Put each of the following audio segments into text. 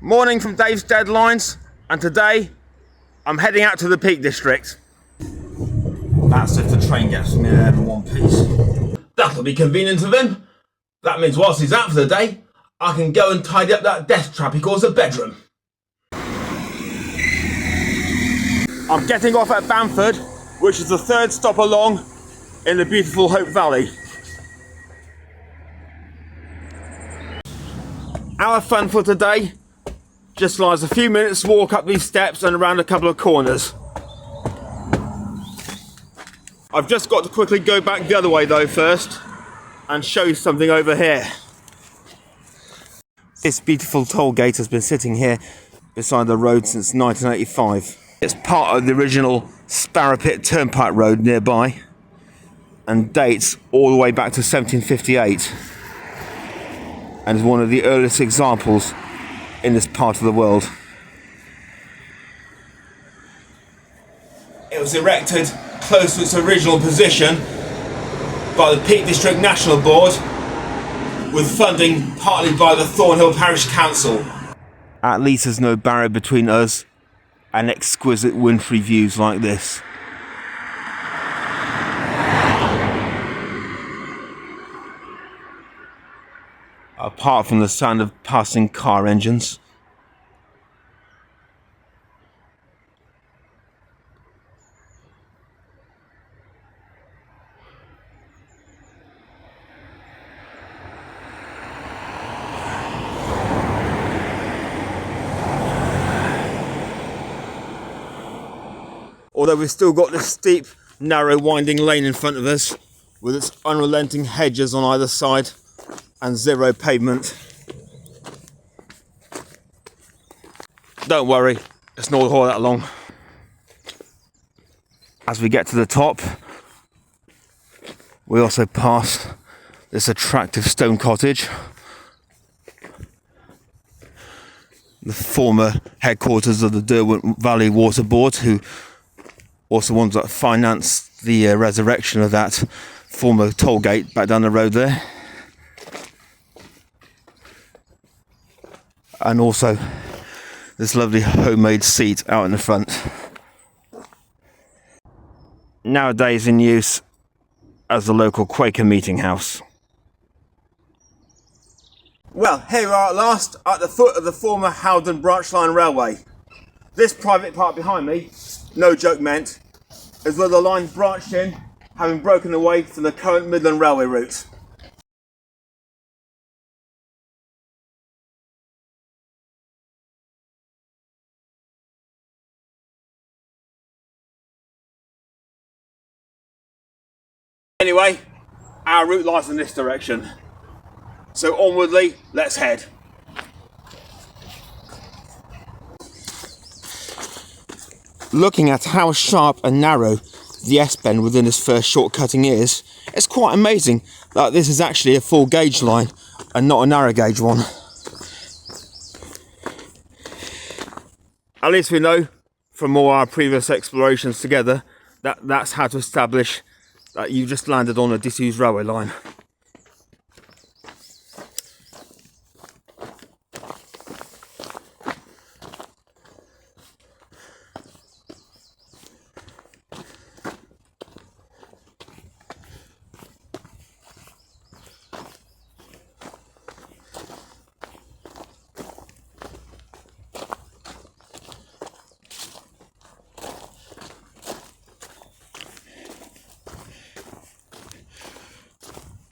Morning from Dave's Deadlines, and today I'm heading out to the Peak District. That's if the train gets me there in one piece. That'll be convenient of him. That means whilst he's out for the day, I can go and tidy up that death trap he calls a bedroom. I'm getting off at Bamford, which is the third stop along in the beautiful Hope Valley. Our fun for today just lies a few minutes walk up these steps and around a couple of corners. I've just got to quickly go back the other way though first and show you something over here. This beautiful toll gate has been sitting here beside the road since 1985. It's part of the original Sparrow Pit Turnpike Road nearby and dates all the way back to 1758 and is one of the earliest examples in this part of the world. It was erected close to its original position by the Peak District National Board with funding partly by the Thornhill Parish Council. At least there's no barrier between us and exquisite wintry views like this. Apart from the sound of passing car engines. Although we've still got this steep, narrow, winding lane in front of us with its unrelenting hedges on either side and zero pavement. Don't worry, it's not all that long. As we get to the top, we also pass this attractive stone cottage, the former headquarters of the Derwent Valley Water Board, who also ones that financed the resurrection of that former toll gate back down the road there. And also this lovely homemade seat out in the front. Nowadays in use as the local Quaker meeting house. Well, here we are at last at the foot of the former Howden Branch Line Railway. This private part behind me, no joke meant, is where the line branched in, having broken away from the current Midland Railway route. Anyway, our route lies in this direction. So onwardly, let's head. Looking at how sharp and narrow the S-bend within this first shortcutting is, it's quite amazing that this is actually a full gauge line and not a narrow gauge one. At least we know from all our previous explorations together that that's how to establish that you just landed on a disused railway line.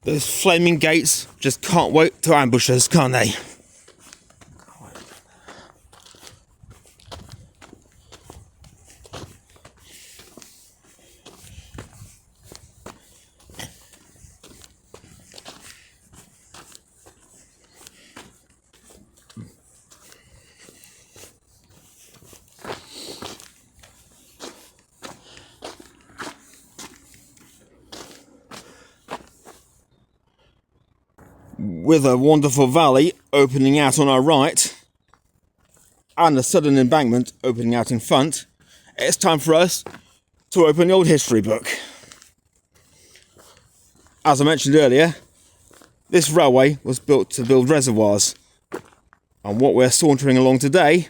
Those flaming gates just can't wait to ambush us, can't they? With a wonderful valley opening out on our right and a sudden embankment opening out in front, it's time for us to open the old history book. As I mentioned earlier, this railway was built to build reservoirs, And what we're sauntering along today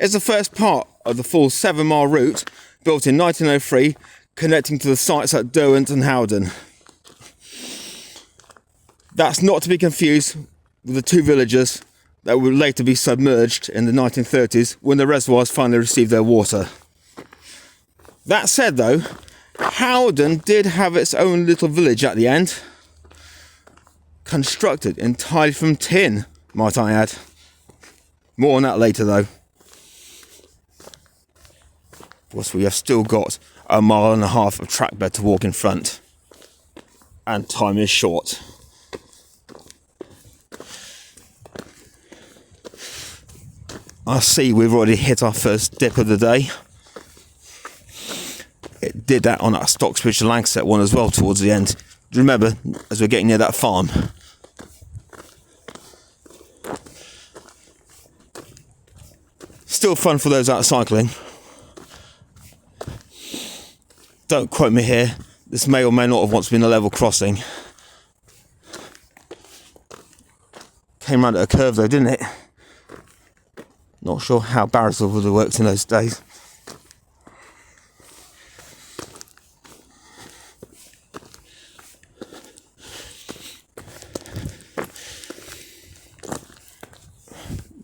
is the first part of the full 7-mile route built in 1903, connecting to the sites at Derwent and Howden. That's not to be confused with the 2 villages that would later be submerged in the 1930s when the reservoirs finally received their water. That said though, Howden did have its own little village at the end, constructed entirely from tin, might I add. More on that later though. Of course, we have still got a 1.5 miles of track bed to walk in front, and time is short. I see we've already hit our first dip of the day. It did that on that Stocksbridge Langsett one as well towards the end. Do you remember, as we're getting near that farm? Still fun for those out cycling. Don't quote me here. This may or may not have once been a level crossing. Came round at a curve though, didn't it? Not sure how barriers would have worked in those days.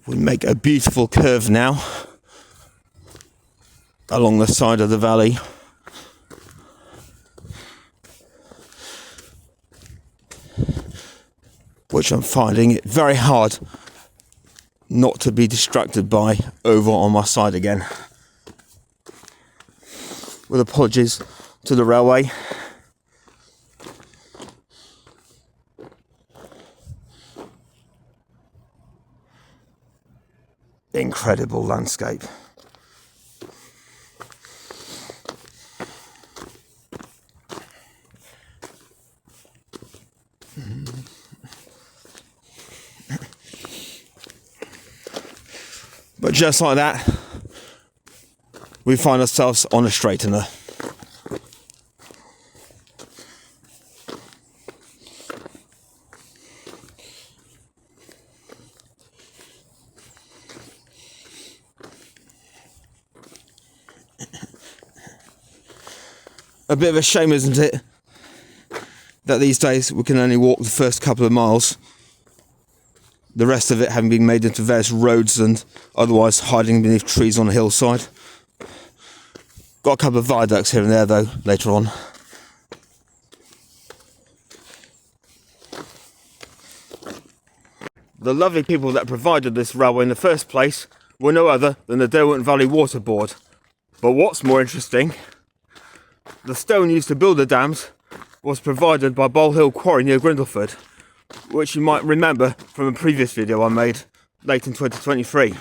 We make a beautiful curve now along the side of the valley. Which I'm finding it very hard not to be distracted by over on my side again. With apologies to the railway. Incredible landscape. But just like that, we find ourselves on a straightener. A bit of a shame, isn't it, that these days we can only walk the first couple of miles, the rest of it having been made into various roads and otherwise hiding beneath trees on a hillside. Got a couple of viaducts here and there though, later on. The lovely people that provided this railway in the first place were no other than the Derwent Valley Water Board. But what's more interesting, the stone used to build the dams was provided by Bole Hill Quarry near Grindleford, which you might remember from a previous video I made late in 2023.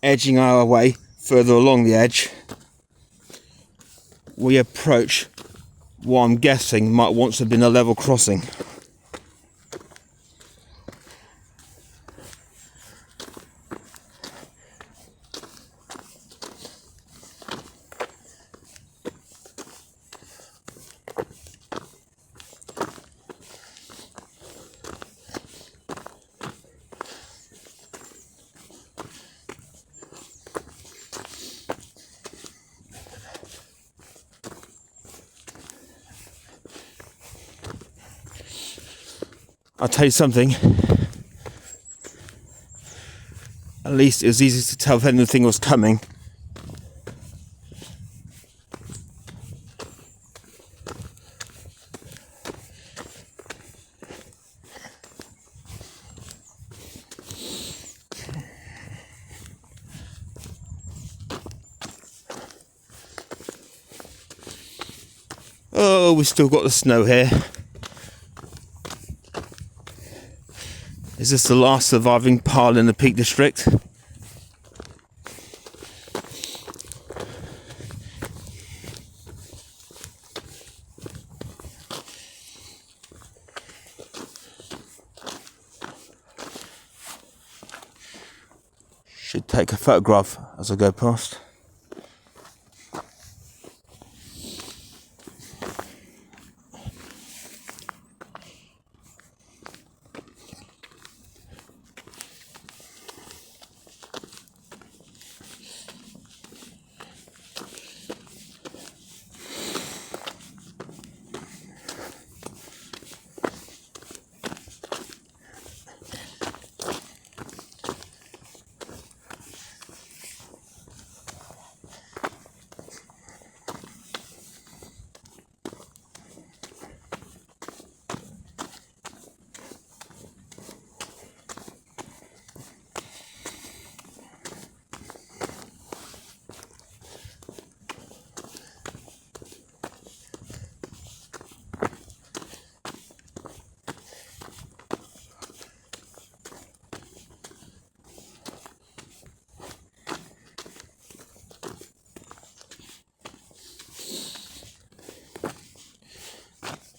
Edging our way further along the edge, we approach what I'm guessing might once have been a level crossing. I'll tell you something. At least it was easy to tell if anything was coming. Oh, we've still got the snow here. Is this the last surviving pile in the Peak District? Should take a photograph as I go past.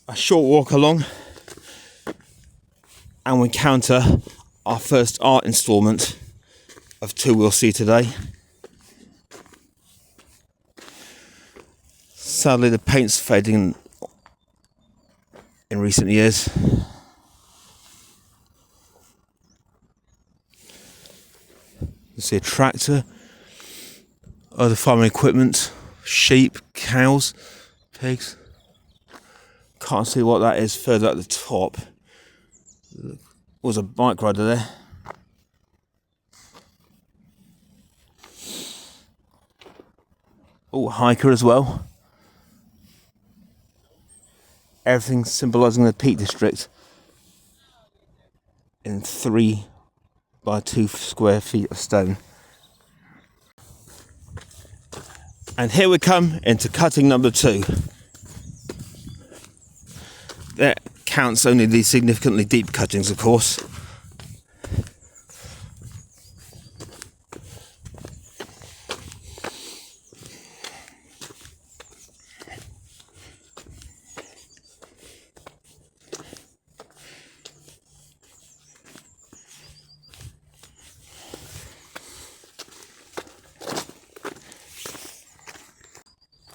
A short walk along and we encounter our first art instalment of two we'll see today. Sadly the paint's fading in recent years. You see a tractor, other farming equipment, sheep, cows, pigs. Can't see what that is further at the top. Was a bike rider there. Oh, hiker as well. Everything symbolising the Peak District in 3 by 2 square feet of stone. And here we come into cutting number 2. That counts only the significantly deep cuttings, of course.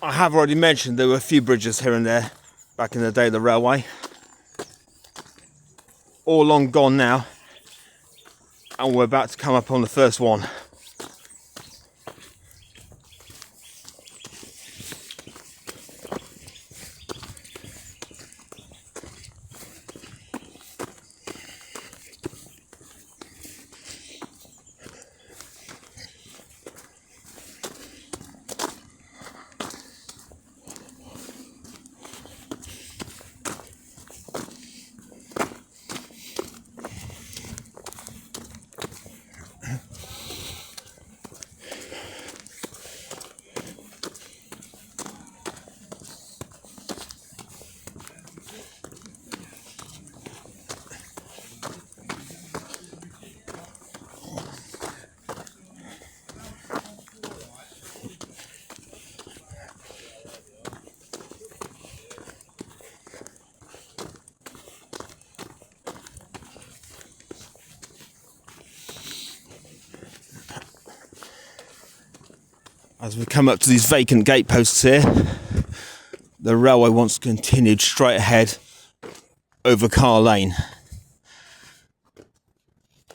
I have already mentioned there were a few bridges here and there back in the day of the railway. All long gone now, and we're about to come up on the first one. As we come up to these vacant gate posts here, the railway once continued straight ahead over Car Lane,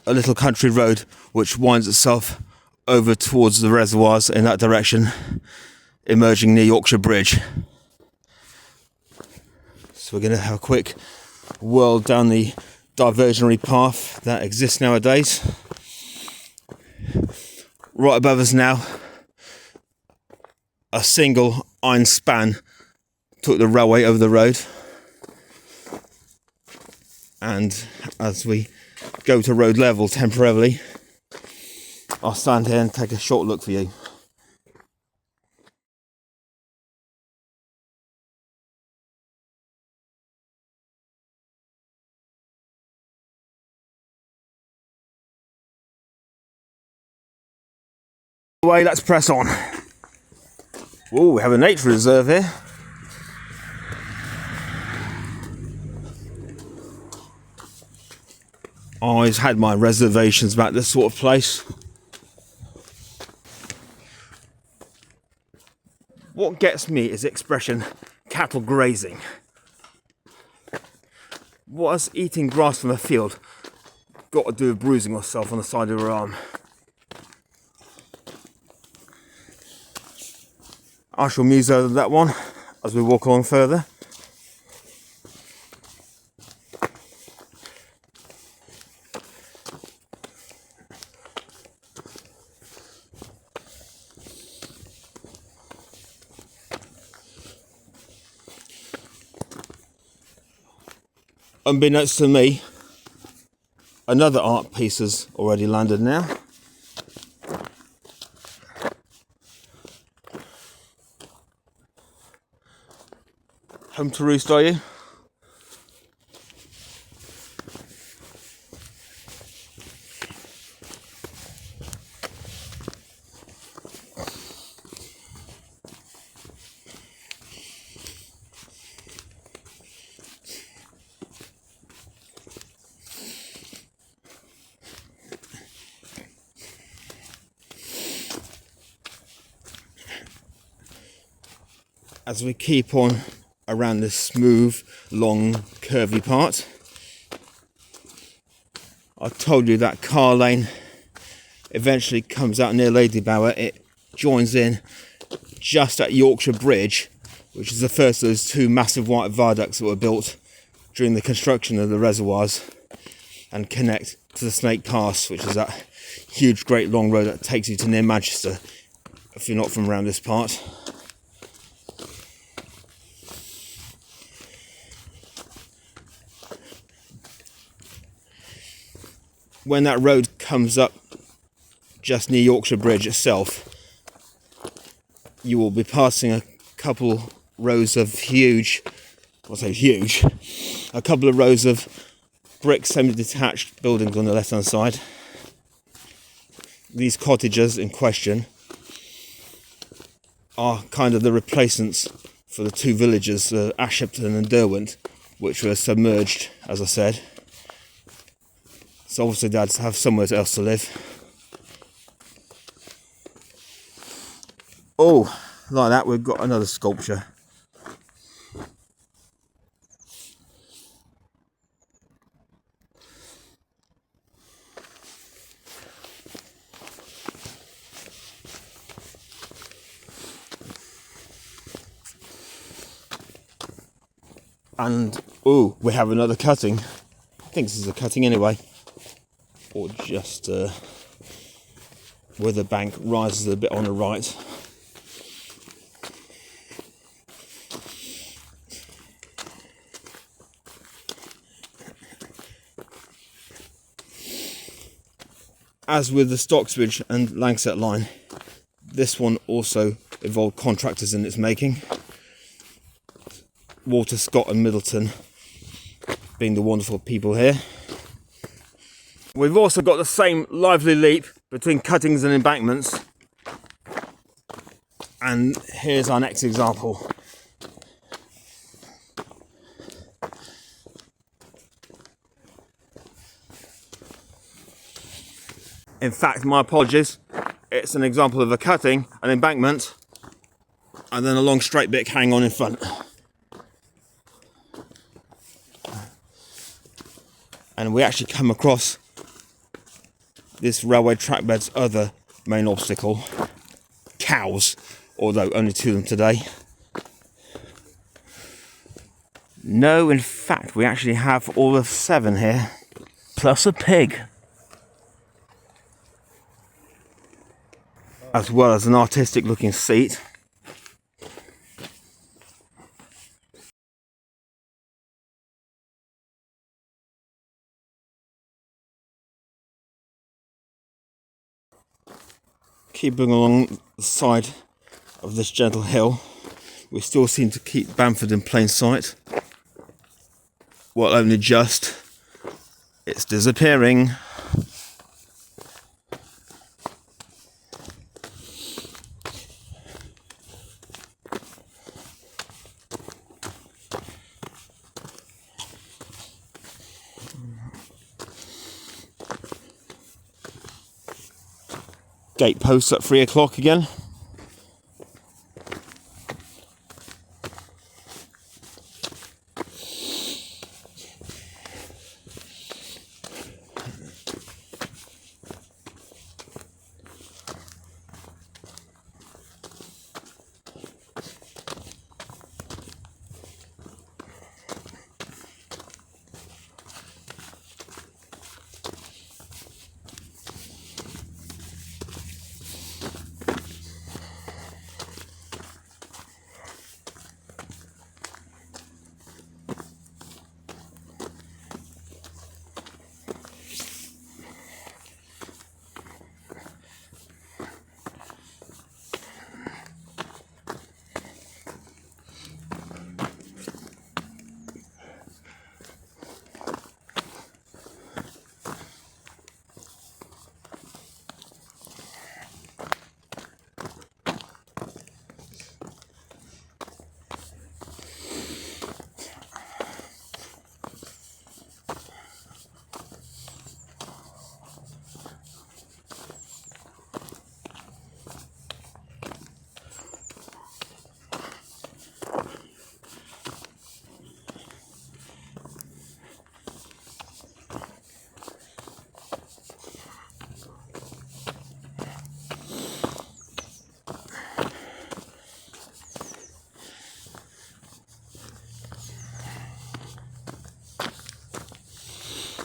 a little country road which winds itself over towards the reservoirs in that direction, emerging near Yorkshire Bridge. So we're going to have a quick whirl down the diversionary path that exists nowadays. Right above us now, a single iron span took the railway over the road, and as we go to road level temporarily, I'll stand here and take a short look for you. Away, let's press on. Oh, we have a nature reserve here. I always had my reservations about this sort of place. What gets me is the expression cattle grazing. What has eating grass from a field got to do with bruising yourself on the side of your arm? I shall muse over that one as we walk along further. Unbeknownst to me, another art piece has already landed now. Home to roost, are you? As we keep on around this smooth, long, curvy part, I told you that car lane eventually comes out near Ladybower. It joins in just at Yorkshire Bridge, which is the first of those two massive white viaducts that were built during the construction of the reservoirs, and connect to the Snake Pass, which is that huge, great long road that takes you to near Manchester if you're not from around this part. When that road comes up just near Yorkshire Bridge itself, you will be passing a couple rows of a couple of rows of brick semi-detached buildings on the left hand side. These cottages in question are kind of the replacements for the two villages, Ashipton and Derwent, which were submerged, as I said. So obviously Dad's have somewhere else to live. Oh, like that, we've got another sculpture. And, oh, we have another cutting. I think this is a cutting anyway. Or just where the bank rises a bit on the right. As with the Stocksbridge and Langsett line, this one also involved contractors in its making. Walter Scott and Middleton being the wonderful people here. We've also got the same lively leap between cuttings and embankments. And here's our next example. In fact, my apologies, it's an example of a cutting, an embankment, and then a long straight bit hanging on in front. And we actually come across this railway track bed's other main obstacle, cows, although only 2 of them today. No, in fact, we actually have all of 7 here. plus a pig. As well as an artistic looking seat. Keeping along the side of this gentle hill, we still seem to keep Bamford in plain sight. Well, only just. It's disappearing. Gate posts at 3 o'clock again.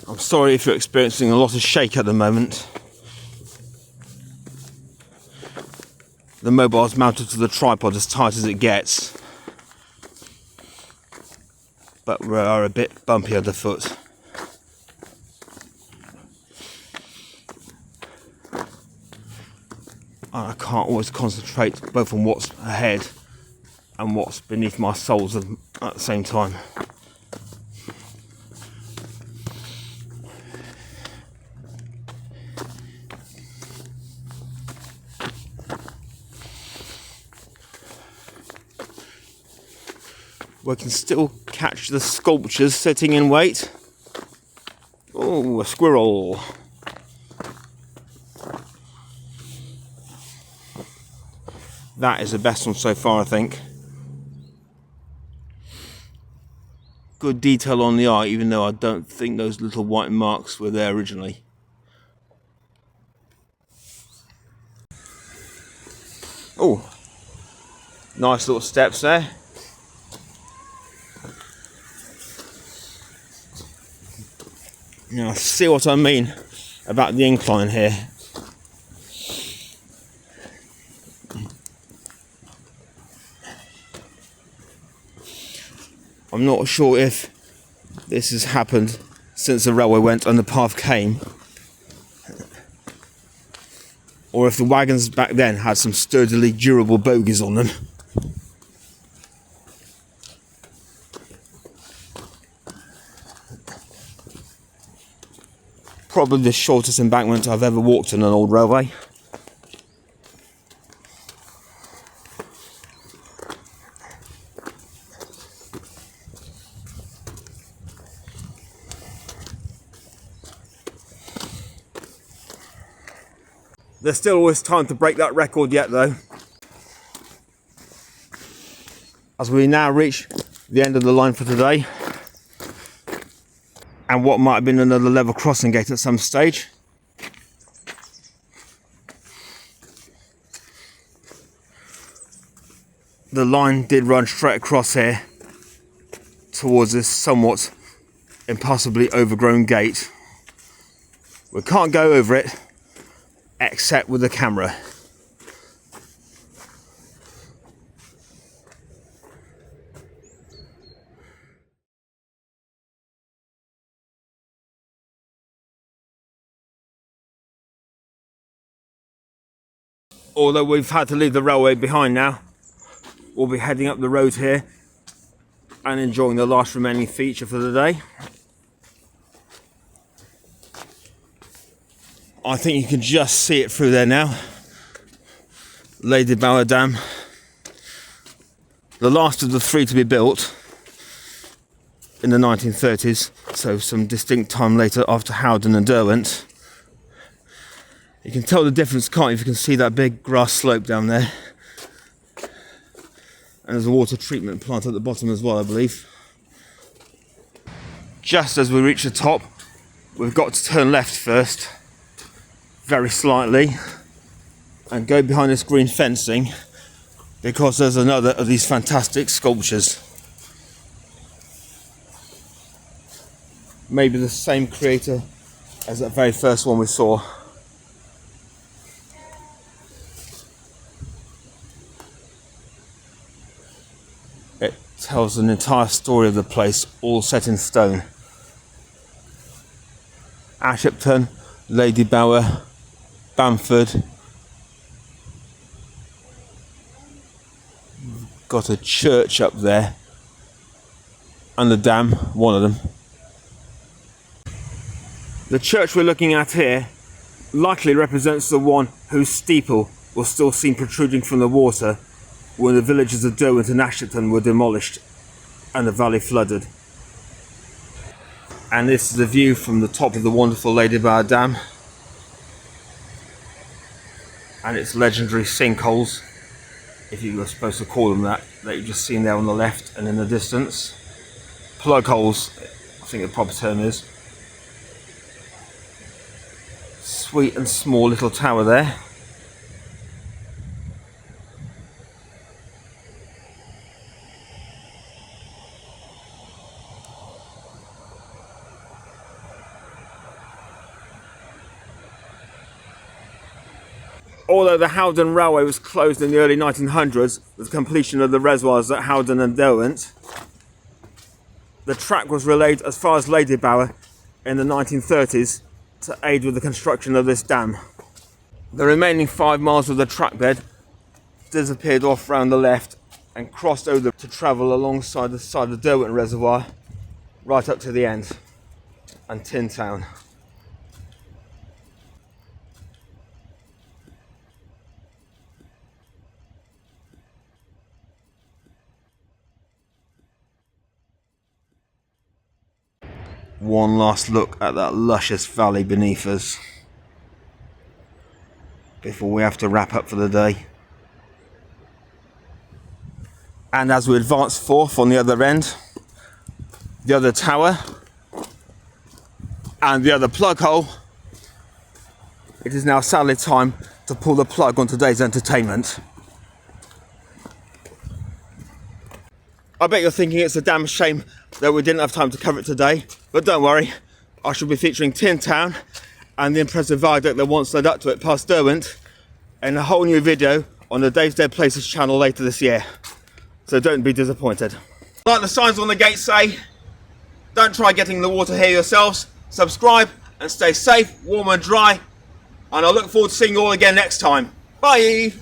I'm sorry if you're experiencing a lot of shake at the moment. The mobile's mounted to the tripod as tight as it gets, but we are a bit bumpy underfoot. I can't always concentrate both on what's ahead and what's beneath my soles at the same time. We can still catch the sculptures sitting in wait. Oh, a squirrel. That is the best one so far, I think. Good detail on the eye, even though I don't think those little white marks were there originally. Oh, nice little steps there. Now, see what I mean about the incline here. I'm not sure if this has happened since the railway went and the path came, or if the wagons back then had some sturdily durable bogies on them. Probably the shortest embankment I've ever walked on an old railway. There's still always time to break that record yet though. As we now reach the end of the line for today, and what might have been another level crossing gate at some stage. The line did run straight across here towards this somewhat impossibly overgrown gate, We can't go over it except with the camera. Although we've had to leave the railway behind now, we'll be heading up the road here and enjoying the last remaining feature for the day. I think you can just see it through there now. Ladybower Dam. The last of the three to be built in the 1930s, so some distinct time later after Howden and Derwent. You can tell the difference, can't you, if you can see that big grass slope down there. And there's a water treatment plant at the bottom as well, I believe. Just as we reach the top, we've got to turn left first, very slightly, and go behind this green fencing, because there's another of these fantastic sculptures. Maybe the same creator as that very first one we saw. It tells an entire story of the place, all set in stone. Ashipton, Ladybower, Bamford. Got a church up there, and the dam, one of them. The church we're looking at here likely represents the one whose steeple was still seen protruding from the water when the villages of Derwent and Ashipton were demolished and the valley flooded. And this is the view from the top of the wonderful Ladybower Dam and its legendary sinkholes, if you were supposed to call them that you've just seen there on the left and in the distance. Plug holes, I think the proper term is. Sweet and small little tower there. Although the Howden Railway was closed in the early 1900s with the completion of the reservoirs at Howden and Derwent, the track was relayed as far as Ladybower in the 1930s to aid with the construction of this dam. The remaining 5 miles of the track bed disappeared off round the left and crossed over to travel alongside the side of the Derwent Reservoir right up to the end and Tin Town. One last look at that luscious valley beneath us before we have to wrap up for the day. And as we advance forth on the other end, the other tower and the other plug hole, it is now sadly time to pull the plug on today's entertainment. I bet you're thinking it's a damn shame that we didn't have time to cover it today, but don't worry, I shall be featuring Tin Town and the impressive viaduct that once led up to it past Derwent in a whole new video on the Dave's Dead Places channel later this year, so don't be disappointed. Like the signs on the gate say, don't try getting in the water here yourselves, subscribe and stay safe, warm and dry, and I look forward to seeing you all again next time. Bye!